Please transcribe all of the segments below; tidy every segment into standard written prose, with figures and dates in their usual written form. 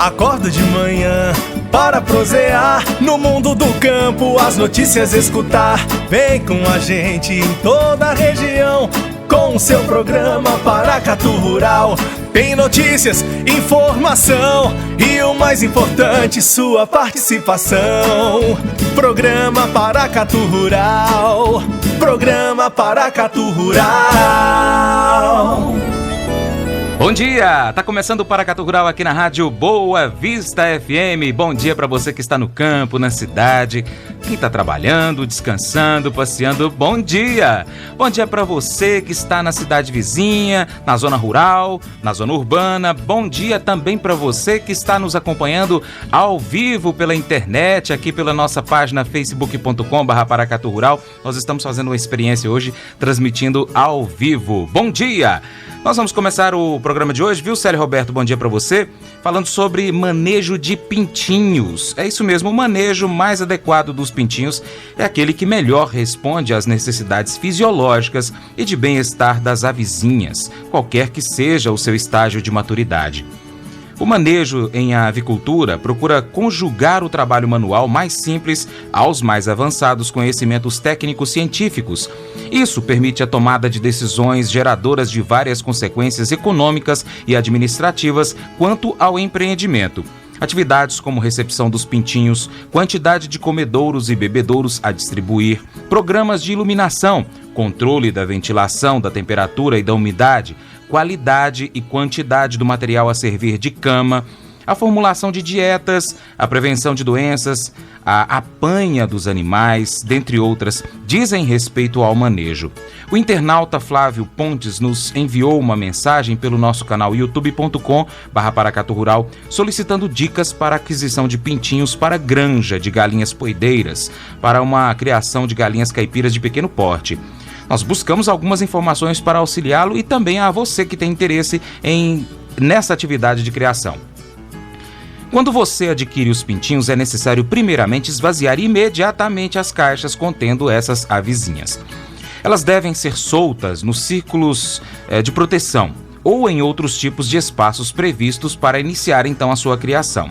Acordo de manhã para prosear no mundo do campo, as notícias escutar. Vem com a gente em toda a região com o seu programa Paracatu Rural. Tem notícias, informação e o mais importante, sua participação. Programa Paracatu Rural. Programa Paracatu Rural. Bom dia! Tá começando o Paracatu Rural aqui na Rádio Boa Vista FM. Bom dia para você que está no campo, na cidade, quem está trabalhando, descansando, passeando. Bom dia! Bom dia para você que está na cidade vizinha, na zona rural, na zona urbana. Bom dia também para você que está nos acompanhando ao vivo pela internet, aqui pela nossa página facebook.com/Paracatu Rural. Nós estamos fazendo uma experiência hoje, transmitindo ao vivo. Bom dia! Nós vamos começar o programa de hoje, viu, Célio Roberto? Bom dia para você. Falando sobre manejo de pintinhos. É isso mesmo, o manejo mais adequado dos pintinhos é aquele que melhor responde às necessidades fisiológicas e de bem-estar das avezinhas, qualquer que seja o seu estágio de maturidade. O manejo em avicultura procura conjugar o trabalho manual mais simples aos mais avançados conhecimentos técnicos científicos. Isso permite a tomada de decisões geradoras de várias consequências econômicas e administrativas quanto ao empreendimento. Atividades como recepção dos pintinhos, quantidade de comedouros e bebedouros a distribuir, programas de iluminação, controle da ventilação, da temperatura e da umidade, qualidade e quantidade do material a servir de cama, a formulação de dietas, a prevenção de doenças, a apanha dos animais, dentre outras, dizem respeito ao manejo. O internauta Flávio Pontes nos enviou uma mensagem pelo nosso canal youtube.com/Paracatu Rural, solicitando dicas para a aquisição de pintinhos para granja de galinhas poedeiras, para uma criação de galinhas caipiras de pequeno porte. Nós buscamos algumas informações para auxiliá-lo e também a você que tem interesse nessa atividade de criação. Quando você adquire os pintinhos, é necessário primeiramente esvaziar imediatamente as caixas contendo essas avezinhas. Elas devem ser soltas nos círculos de proteção ou em outros tipos de espaços previstos para iniciar então a sua criação.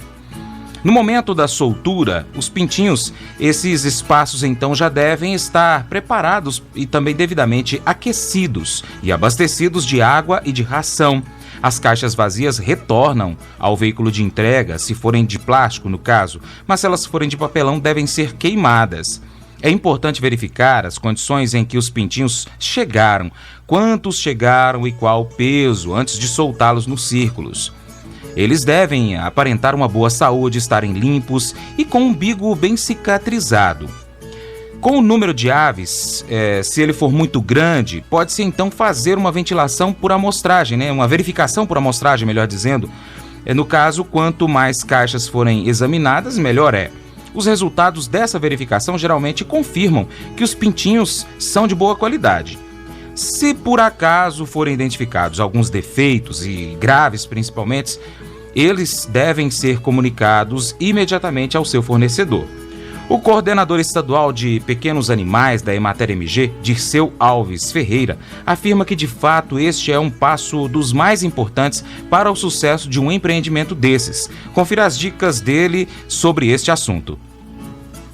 No momento da soltura, os pintinhos, esses espaços então já devem estar preparados e também devidamente aquecidos e abastecidos de água e de ração. As caixas vazias retornam ao veículo de entrega, se forem de plástico no caso, mas se elas forem de papelão devem ser queimadas. É importante verificar as condições em que os pintinhos chegaram, quantos chegaram e qual o peso antes de soltá-los nos círculos. Eles devem aparentar uma boa saúde, estarem limpos e com o umbigo bem cicatrizado. Com o número de aves, se ele for muito grande, pode-se então fazer uma ventilação por amostragem, uma verificação por amostragem, melhor dizendo. No caso, quanto mais caixas forem examinadas, melhor é. Os resultados dessa verificação geralmente confirmam que os pintinhos são de boa qualidade. Se por acaso forem identificados alguns defeitos, e graves principalmente, eles devem ser comunicados imediatamente ao seu fornecedor. O coordenador estadual de pequenos animais da Emater MG, Dirceu Alves Ferreira, afirma que de fato este é um passo dos mais importantes para o sucesso de um empreendimento desses. Confira as dicas dele sobre este assunto.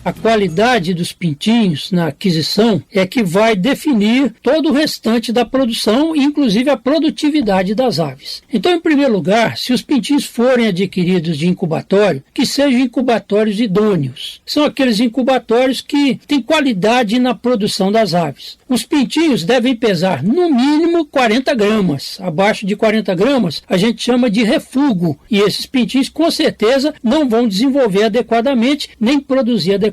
A qualidade dos pintinhos na aquisição é que vai definir todo o restante da produção, inclusive a produtividade das aves. Então, em primeiro lugar, se os pintinhos forem adquiridos de incubatório, que sejam incubatórios idôneos. São aqueles incubatórios que têm qualidade na produção das aves. Os pintinhos devem pesar no mínimo 40 gramas. Abaixo de 40 gramas, a gente chama de refúgio. E esses pintinhos, com certeza, não vão desenvolver adequadamente, nem produzir adequadamente.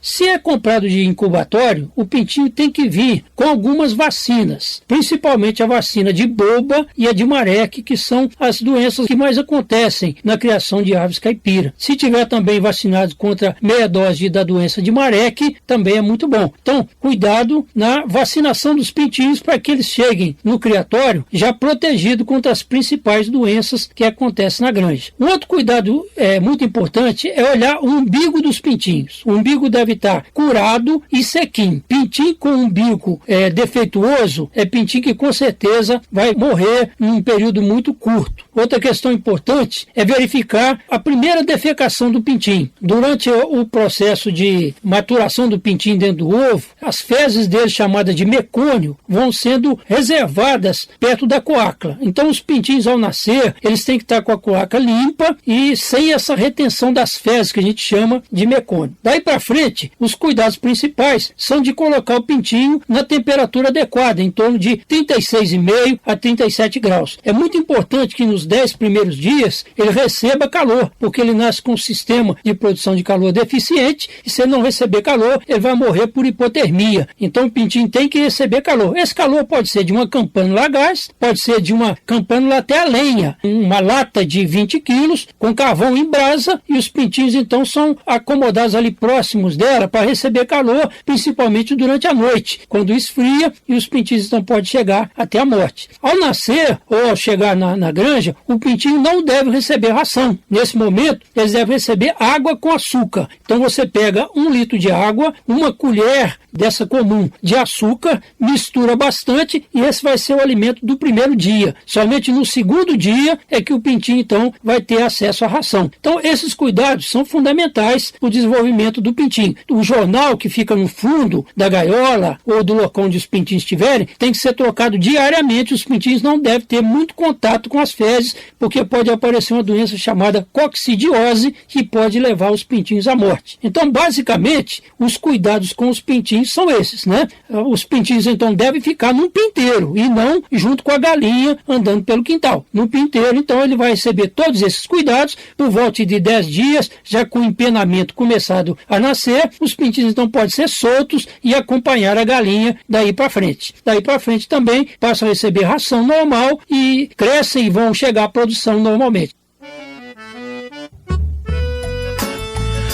Se é comprado de incubatório, o pintinho tem que vir com algumas vacinas, principalmente a vacina de boba e a de mareque, que são as doenças que mais acontecem na criação de aves caipira. Se tiver também vacinado contra meia dose da doença de mareque, também é muito bom. Então, cuidado na vacinação dos pintinhos para que eles cheguem no criatório já protegido contra as principais doenças que acontecem na granja. Um outro cuidado muito importante é olhar o umbigo dos pintinhos. umbigos. O umbigo deve estar curado e sequinho. Pintinho com umbigo defeituoso é pintinho que com certeza vai morrer em um período muito curto. Outra questão importante é verificar a primeira defecação do pintinho. Durante o processo de maturação do pintinho dentro do ovo, as fezes dele, chamadas de mecônio, vão sendo reservadas perto da coácula. Então os pintinhos, ao nascer, eles têm que estar com a coácula limpa e sem essa retenção das fezes que a gente chama de mecônio. Daí para frente, os cuidados principais são de colocar o pintinho na temperatura adequada, em torno de 36,5 a 37 graus. É muito importante que nos 10 primeiros dias ele receba calor, porque ele nasce com um sistema de produção de calor deficiente e se ele não receber calor, ele vai morrer por hipotermia. Então o pintinho tem que receber calor. Esse calor pode ser de uma campânula a gás, pode ser de uma campânula até a lenha, uma lata de 20 quilos com carvão em brasa, e os pintinhos então são acomodados ali próximos dela para receber calor, principalmente durante a noite, quando esfria, e os pintinhos então podem chegar até a morte. Ao nascer ou ao chegar na granja, o pintinho não deve receber ração. Nesse momento, eles devem receber água com açúcar. Então você pega 1 litro de água, uma colher dessa comum de açúcar, mistura bastante e esse vai ser o alimento do primeiro dia. Somente no segundo dia é que o pintinho então vai ter acesso à ração. Então esses cuidados são fundamentais para o desenvolvimento do pintinho. O jornal que fica no fundo da gaiola ou do local onde os pintinhos estiverem tem que ser trocado diariamente. Os pintinhos não devem ter muito contato com as fezes, porque pode aparecer uma doença chamada coccidiose que pode levar os pintinhos à morte. Então basicamente os cuidados com os pintinhos são esses, né? Os pintinhos então devem ficar num pinteiro e não junto com a galinha andando pelo quintal. No pinteiro então ele vai receber todos esses cuidados por volta de 10 dias, já com o empenamento começado a nascer. Os pintinhos então podem ser soltos e acompanhar a galinha daí para frente. Daí para frente também passam a receber ração normal e crescem e vão chegar à produção normalmente.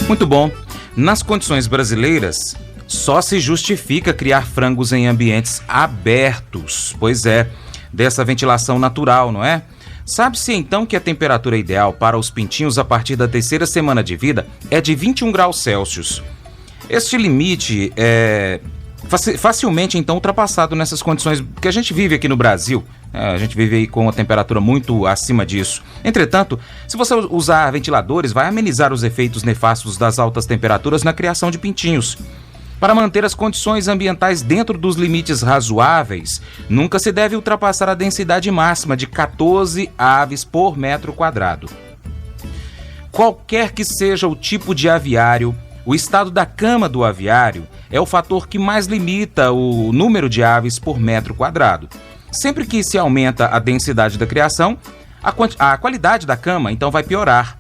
Muito bom. Nas condições brasileiras, só se justifica criar frangos em ambientes abertos, pois é, dessa ventilação natural, não é? Sabe-se então que a temperatura ideal para os pintinhos a partir da 3ª semana de vida é de 21 graus Celsius. Este limite é facilmente então ultrapassado nessas condições que a gente vive aqui no Brasil. A gente vive aí com uma temperatura muito acima disso. Entretanto, se você usar ventiladores, vai amenizar os efeitos nefastos das altas temperaturas na criação de pintinhos. Para manter as condições ambientais dentro dos limites razoáveis, nunca se deve ultrapassar a densidade máxima de 14 aves por metro quadrado. Qualquer que seja o tipo de aviário, o estado da cama do aviário é o fator que mais limita o número de aves por metro quadrado. Sempre que se aumenta a densidade da criação, a qualidade da cama então vai piorar.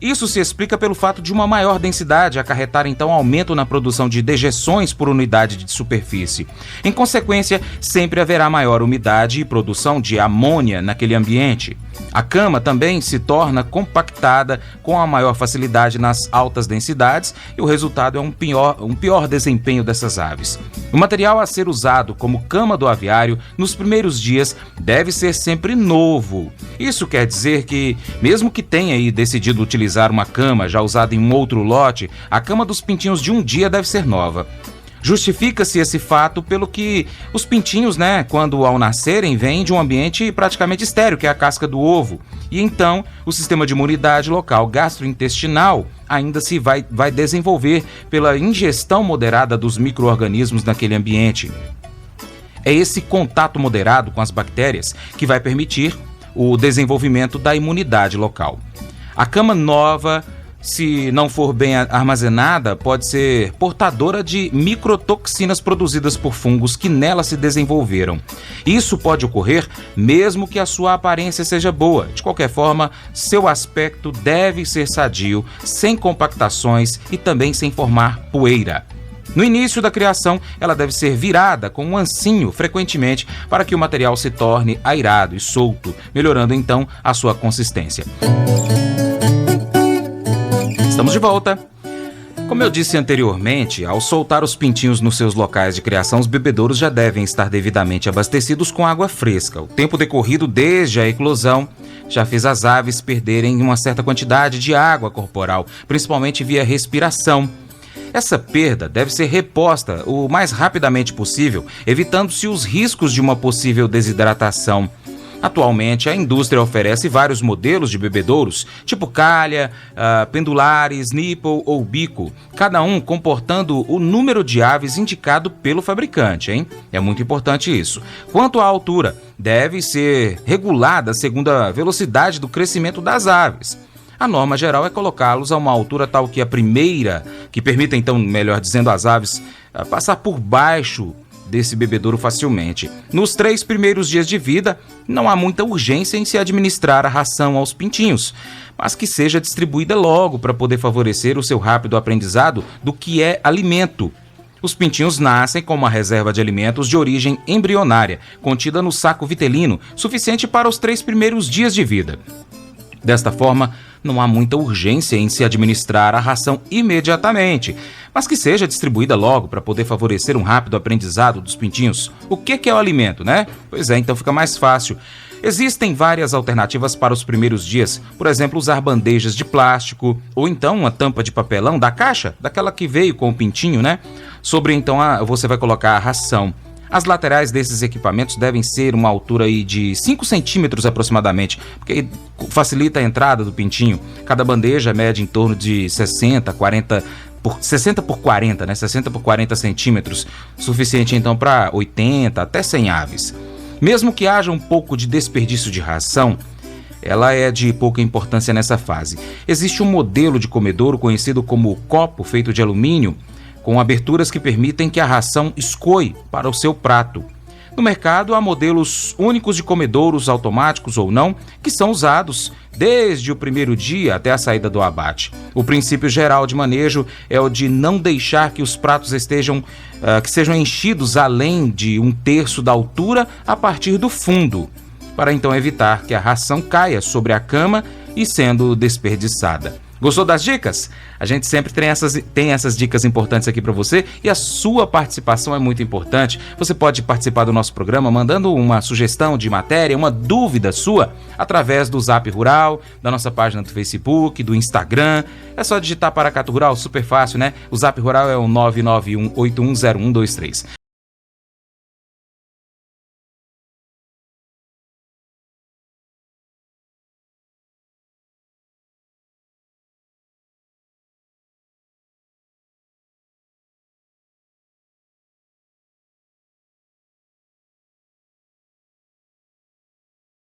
Isso se explica pelo fato de uma maior densidade acarretar então aumento na produção de dejeções por unidade de superfície. Em consequência, sempre haverá maior umidade e produção de amônia naquele ambiente. A cama também se torna compactada com a maior facilidade nas altas densidades e o resultado é um pior desempenho dessas aves. O material a ser usado como cama do aviário nos primeiros dias deve ser sempre novo. Isso quer dizer que, mesmo que tenha aí decidido utilizar uma cama já usada em um outro lote, a cama dos pintinhos de um dia deve ser nova. Justifica-se esse fato pelo que os pintinhos, quando ao nascerem, vêm de um ambiente praticamente estéril, que é a casca do ovo. E então, o sistema de imunidade local gastrointestinal ainda se vai desenvolver pela ingestão moderada dos micro-organismos naquele ambiente. É esse contato moderado com as bactérias que vai permitir o desenvolvimento da imunidade local. A cama nova, se não for bem armazenada, pode ser portadora de microtoxinas produzidas por fungos que nela se desenvolveram. Isso pode ocorrer mesmo que a sua aparência seja boa. De qualquer forma, seu aspecto deve ser sadio, sem compactações e também sem formar poeira. No início da criação, ela deve ser virada com um ancinho frequentemente para que o material se torne airado e solto, melhorando então a sua consistência. Estamos de volta. Como eu disse anteriormente, ao soltar os pintinhos nos seus locais de criação, os bebedouros já devem estar devidamente abastecidos com água fresca. O tempo decorrido desde a eclosão já fez as aves perderem uma certa quantidade de água corporal, principalmente via respiração. Essa perda deve ser reposta o mais rapidamente possível, evitando-se os riscos de uma possível desidratação. Atualmente, a indústria oferece vários modelos de bebedouros, tipo calha, pendulares, nipple ou bico, cada um comportando o número de aves indicado pelo fabricante, hein? É muito importante isso. Quanto à altura, deve ser regulada segundo a velocidade do crescimento das aves. A norma geral é colocá-los a uma altura tal que que permita então, melhor dizendo, às aves passar por baixo desse bebedouro facilmente. Nos 3 primeiros dias de vida, não há muita urgência em se administrar a ração aos pintinhos, mas que seja distribuída logo para poder favorecer o seu rápido aprendizado do que é alimento. Os pintinhos nascem com uma reserva de alimentos de origem embrionária, contida no saco vitelino, suficiente para os 3 primeiros dias de vida. Desta forma, não há muita urgência em se administrar a ração imediatamente, mas que seja distribuída logo para poder favorecer um rápido aprendizado dos pintinhos. O que é o alimento, né? Pois é, então fica mais fácil. Existem várias alternativas para os primeiros dias, por exemplo, usar bandejas de plástico ou então uma tampa de papelão da caixa, daquela que veio com o pintinho, né? Sobre então você vai colocar a ração. As laterais desses equipamentos devem ser uma altura aí de 5 centímetros aproximadamente, porque facilita a entrada do pintinho. Cada bandeja mede em torno de 60 por 40, né? 60 por 40 centímetros, suficiente então para 80 até 100 aves. Mesmo que haja um pouco de desperdício de ração, ela é de pouca importância nessa fase. Existe um modelo de comedouro conhecido como copo, feito de alumínio, com aberturas que permitem que a ração escoe para o seu prato. No mercado, há modelos únicos de comedouros, automáticos ou não, que são usados desde o primeiro dia até a saída do abate. O princípio geral de manejo é o de não deixar que os pratos que sejam enchidos além de 1/3 da altura a partir do fundo, para então evitar que a ração caia sobre a cama e sendo desperdiçada. Gostou das dicas? A gente sempre tem essas dicas importantes aqui para você e a sua participação é muito importante. Você pode participar do nosso programa mandando uma sugestão de matéria, uma dúvida sua, através do Zap Rural, da nossa página do Facebook, do Instagram. É só digitar Paracatu Rural, super fácil, né? O Zap Rural é o 991810123.